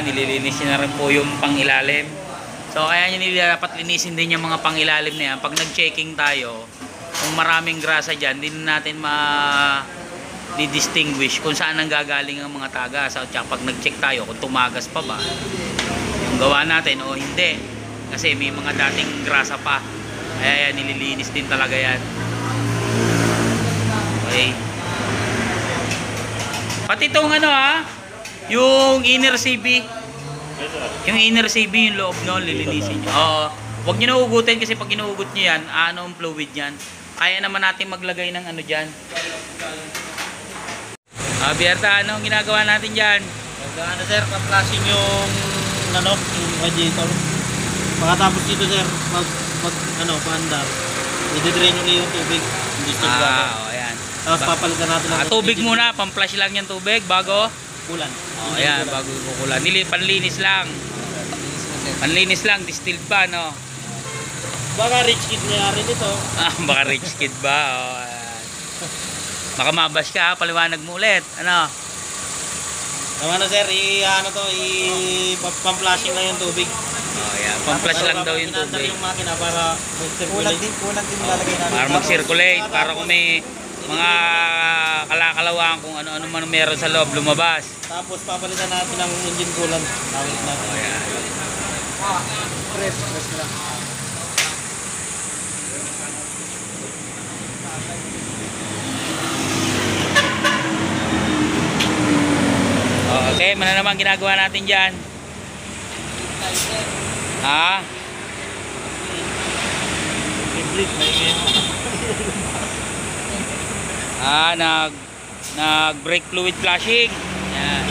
Ayan, nililinis na rin po yung pangilalim. So kaya nyo dapat linisin din yung mga pangilalim na yan. Pag nag-checking tayo, kung maraming grasa dyan, hindi natin di-distinguish kung saan ang gagaling ang mga tagas. So pag nag-check tayo kung tumagas pa ba yung gawa natin o hindi. Kasi may mga dating grasa pa. Kaya yan, nililinis din talaga yan. Okay. Pati itong ano yung inner CB. Yung inner CB, yung loob noon, lilinisin nyo. Oo. Huwag nyo na ugutin kasi pag inuugot nyo yan, ano ang fluid yan. Kaya naman natin maglagay ng ano dyan. Bierta, ano ang ginagawa natin dyan? Ano sir, pa-flashing yung yung radiator. Pagkatapos dito sir, paandar. I-drain nyo yung tubig. Ayan. Tapos papalitan natin lang. Tubig muna, pang-flash lang yung tubig bago? Kulan. Ayan, bago kukulan. Panlinis lang. Panlinis lang, distilled pa, no? Baka rich kid nangyari dito. Baka rich kid ba? Baka mabash ka, paliwanag mo ulit. Ano? Naman na sir, pam-flashing lang yung tubig. Ayan, pam-flash lang daw yung tubig. Yung makina para mag-circulate. Kulang din lalagay namin. Para mag-circulate, para kung may mga kalakalawang kung ano-ano man meron sa loob, lumabas. Tapos papalitan natin ng engine coolant. Tawag natin. Ayan. Press lang. Okay, ano naman ginagawa natin dyan? Nag-brake fluid flushing. Yan.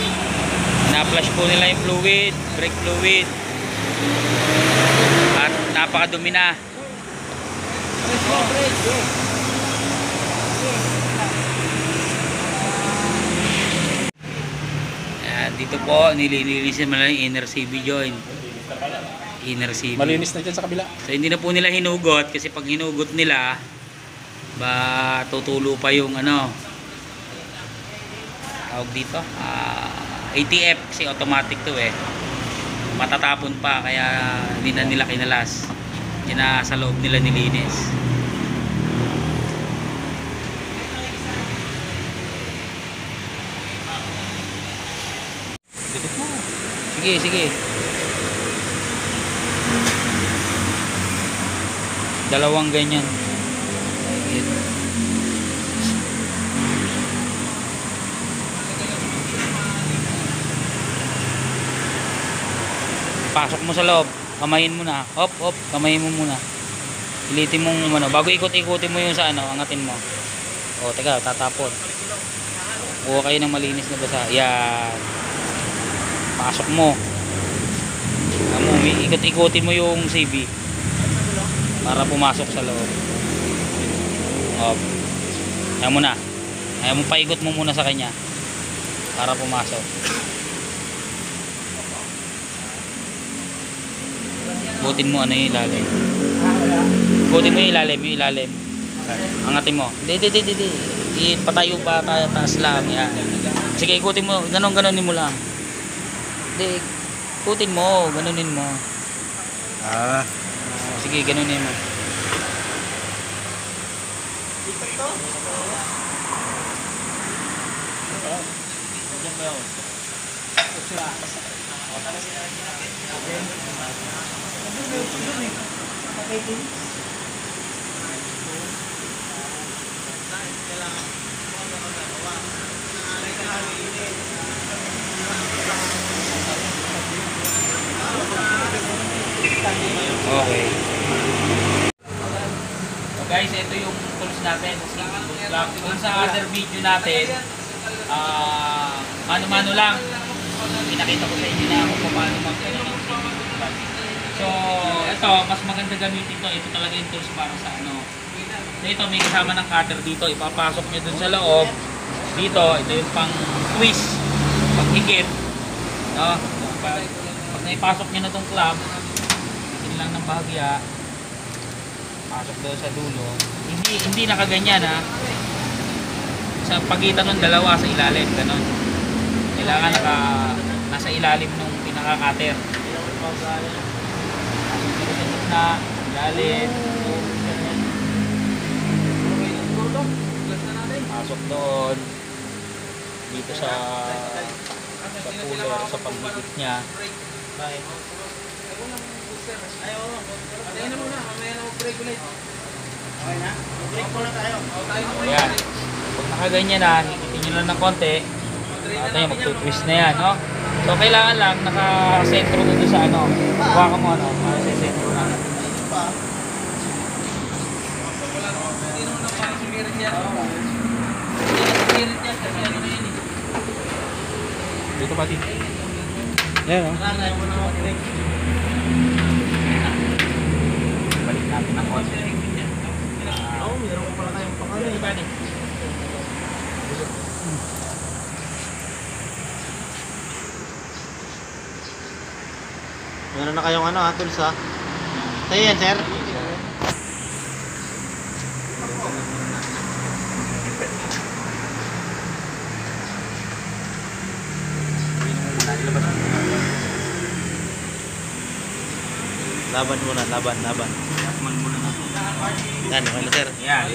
Na-flush po nila yung fluid, brake fluid. At napakadumi na. Yan, dito po nililinisin mo lang yung inner CB joint. Inner CB. Malinis na dyan sa kabila. So hindi na po nila hinugot kasi pag hinugot nila tutulo pa yung tawag dito ATF kasi automatic to matatapon pa kaya hindi na nila kinalas, hindi na sa loob nila nilinis. Sige dalawang ganyan. Pasok mo sa loob, kamayin mo na. Hop, kamayin mo muna. Ilitin mo bago ikot-ikutin mo yung sa angatin mo. O, teka, tatapon. Kuha kayo ng malinis na basa. Yan. Pasok mo. Ikot-ikutin mo yung CB para pumasok sa loob. Hop. Ayaw mo na. Ayaw mo paikot mo muna sa kanya para pumasok. Butin mo yung ilalim. Butin mo yung ilalim. Angatin mo. Hindi. Patayo pa, taas lang. Yan. Sige, ikutin mo. Ganon-ganonin mo lang. Hindi. Ikutin mo. Ganonin mo. Sige, ganunin mo. Okay. So guys, ito yung tools natin. Kung sa other video natin, mano-mano lang. Pinakita ko sa inyo na kung paano mag-ano ng CB. So, ito, mas maganda gamitin ito. Ito talaga yung tools para sa So, ito, may kasama ng cutter dito. Ipapasok nyo dun sa loob. Dito, ito yung pang twist. Pag-higit. Pag naipasok nyo na itong club, itin lang ng bahagya. Pasok doon sa dulo. Hindi nakaganyan Sa pagitan ng dalawa sa ilalim. Ganon. Kailangan nasa ilalim nung pinaka cutter. Na galit. Pasok doon. Dito sa cooler, sa pagbigit niya. Ayan. Pag nakaganyan na, higitin nyo lang ng konti. At ayun, magtutwist na yan, no? So, kailangan lang nakasentro doon sa ano. Huwag ka mo, ano? Makasentro na. Dito pati. Yan o. Balik natin ang konti. Meron ko pala tayong pangalan. Meron na kayong ano ha, tools ha? Tayo yan, sir? Laban muna, laban. Yakman muna natin. Yan, okay na, sir. Yan.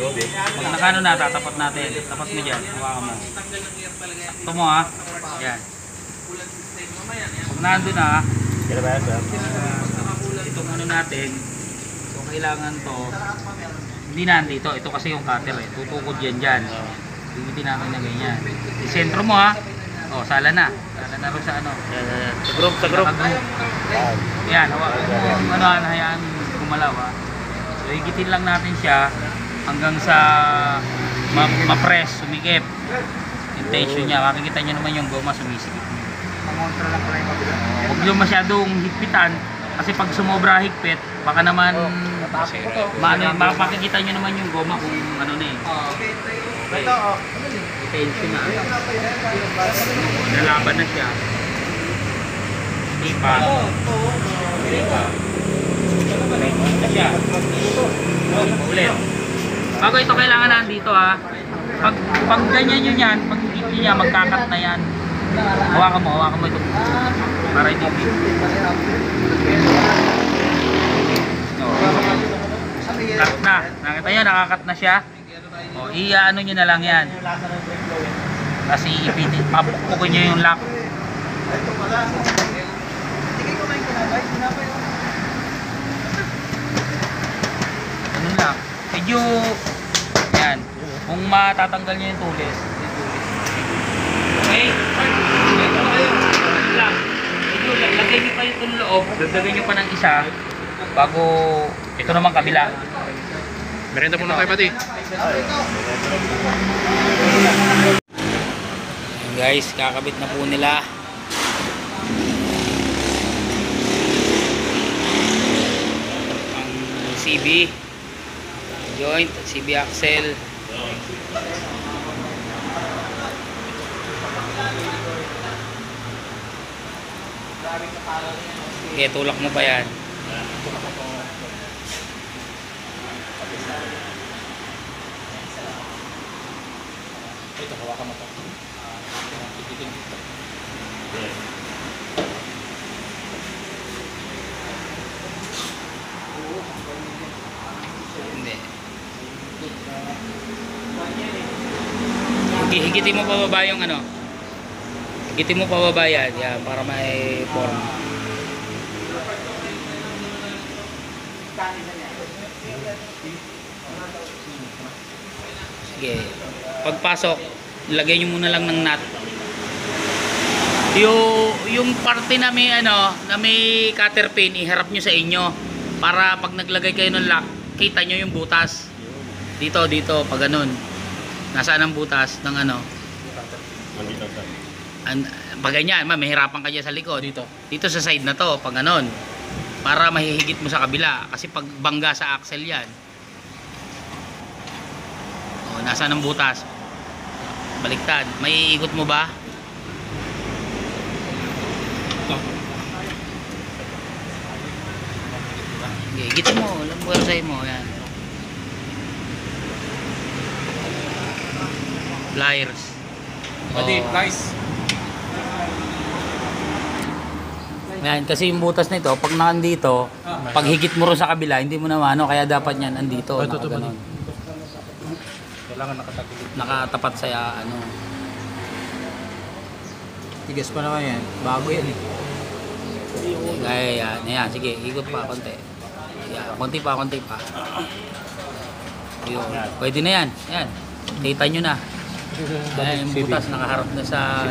Pag nakano na, tatapat natin. Tapat mo dyan. Hawakan mo. Sakto mo ha. Yan. Pag nandun na, itong ano natin, so kailangan to, hindi nandito. Ito kasi yung cutter eh. Tutukod yan dyan. Bigitin natin na ganyan. Isentro mo ha. O, sala na. Sala na rin sa ano. Yan. Sa group. Yan, hawakan mo. Ano, hayaan gumalaw ha. So, higitin lang natin siya hanggang sa ma-press, sumikip. Intention niya. Makikita niyo naman yung goma sumisikip. Huwag nyo masyadong higpitan kasi pag sumobra higpit, baka naman makikita nyo naman yung goma kung ano na eh. Okay. Tension na. Nalaban na siya. Hindi pa. Na siya. Ulit. Bago ito kailangan nandito ha. Pag ganyan nyo yan, pag hindi nyo yan, magkakat na yan. Hawakan mo ito. Para hindi big. No. Cut na. Nakita nyo, nakakat na siya. O, i-ano nyo na lang yan. Kasi ipitin, papukpukin nyo yung lock. Ganun lang. Medyo, yan. Kung matatanggal nyo yung tulis. Okay? Lang. Medyo, lagay nyo pa yung loob. Dagdagan nyo pa ng isa. Bago, ito naman kabila. Merenda muna kayo pati. Guys, kakabit na po nila. Ang CB joint, CB axle. Okay, tulak mo pa yan. Ito, hawakan mo ito. Hindi. Higitin mo pababa yung ano. Higitin mo pababa yan. Yan, para may form. Sige. Pagpasok, lagay nyo muna lang ng nut. Yung parte na may ano, na may cutter pin, iharap nyo sa inyo para pag naglagay kayo ng lock, kita nyo yung butas. Dito, pag ganun. Nasaan ang butas ng ano? Pag ganyan, mahirapan ka dyan sa likod. Dito sa side na to, pag ganun. Para mahihigit mo sa kabila. Kasi pag bangga sa axle yan. O, nasaan ang butas? Baliktad. May iikot mo ba? Okay, higitin mo. Lambuersay mo. Yan. Pliers. Pati, guys. Ayan, kasi yung butas nito, pag nandito, pag higit mo rin sa kabila, hindi mo na ano, kaya dapat yan andito, nakaganon. Kailangan nakatagilid. Nakatapat sa ano. Tigas pa naman yan. Bago yan eh. Kaya yan, sige, ikot pa konti. Yan, konti pa. Yun, pwede na yan. Yan, kita nyo na. Ayan, yung butas nakaharap na sa...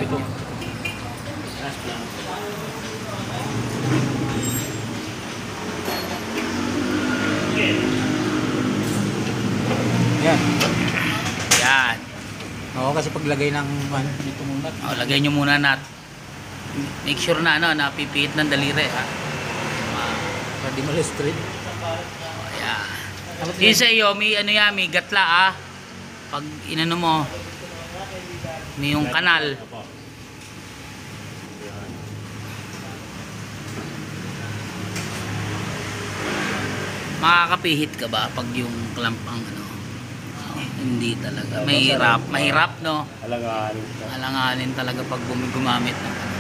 Yan. Yan. Oo, kasi paglagay ng dito muna. O, lagay nyo muna make sure na ano, napipihit ng daliri ha. Para di malistrid. O, yan. Yun sa iyo, may ano yan, may gatla ah. Pag inano mo, may yung kanal. Makakapihit ka ba pag yung clamp ang ano? Hindi talaga. Mahirap no? Alanganin talaga pag gumamit ng ano.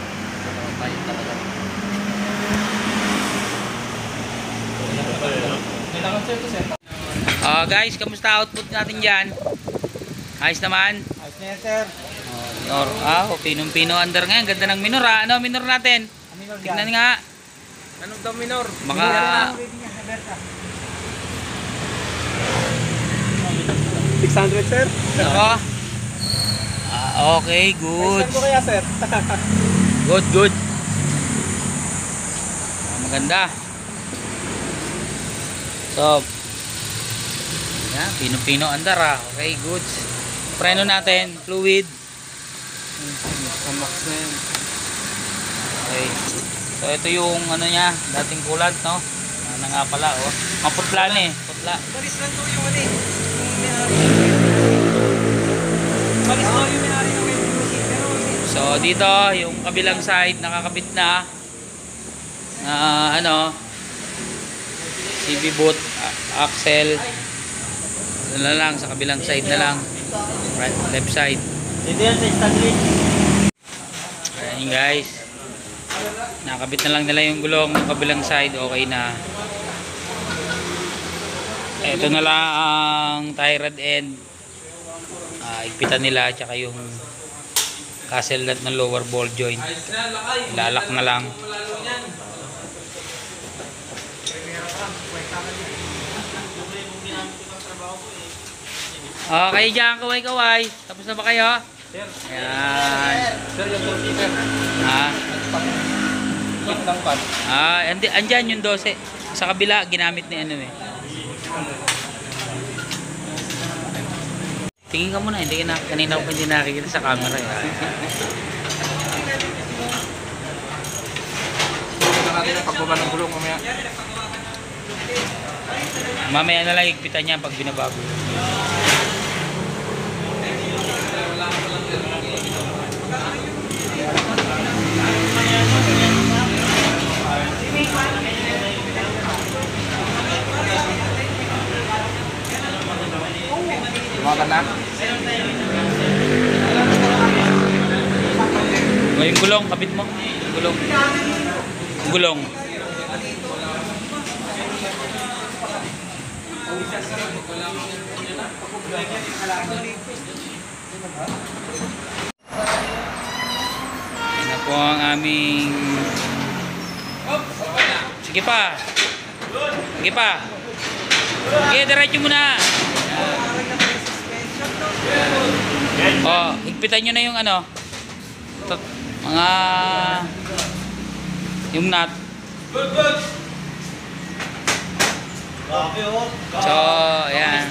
Guys, kamusta output natin dyan? Ayos naman? Ayos na yan, sir. Pinong-pino under ngayon. Ganda ng minor ha. Ano minor natin? Tignan nga. Anong daw minor? Baka... 600 sir? Ako? Okay, good. Saan ko kaya sir? Good. Maganda. So, yan, pino-pino andar ah. Okay, good. Preno natin, fluid. Amax na yan. Okay. So, ito yung ano niya, dating coolant, no? Ano nga pala, oh. Maputla na eh. Putla. Balis lang to yung ano eh. Balis lang yung may-ari ng So, dito, yung kabilang side, nakakabit na. Ano, CV boot, axle. Ano na lang, sa kabilang side na lang. Right, left side. Dito yan sa Stanley. Ayan guys. Nakabit na lang nila yung gulong ng kabilang side, okay na. Ito na lang ang tie rod end. Igpitan nila, tsaka yung castle nut ng lower ball joint. Ilalak na lang. Okay dyan, kaway-kaway. Tapos na ba kayo? Ayan. Sir, yung 12 sir. Kit ng pan. Andyan yung 12. Sa kabila, ginamit ni ano eh. Tingin ka muna, hindi ka na, kanina ko pa hindi nakikita sa camera eh. Ito natin ang pagbaba ng gulong mamaya. Mamaya na lang higpitan niya pag binabago. Tumakan na. Yung gulong, kabit mo. Yung gulong. Yung gulong. Yan na po ang aming... Sige pa. Sige pa. Sige, diretso muna. Higpitan nyo na yung ano. Mga... Yung nut. So, ayan.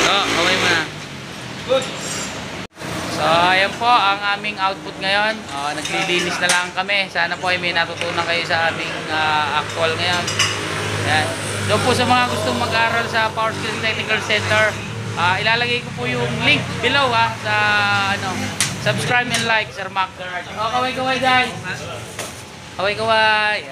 So, kaway mo na. So, ayan po ang aming output ngayon. Naglilinis na lang kami. Sana po ay may natutunan kayo sa aming actual ngayon. Ayan. So po sa mga gustong mag-aral sa Power Skills Technical Center, ilalagay ko po yung link below sa ano, subscribe and like, Sir Mac. Kaway-kaway guys. Kaway-kaway.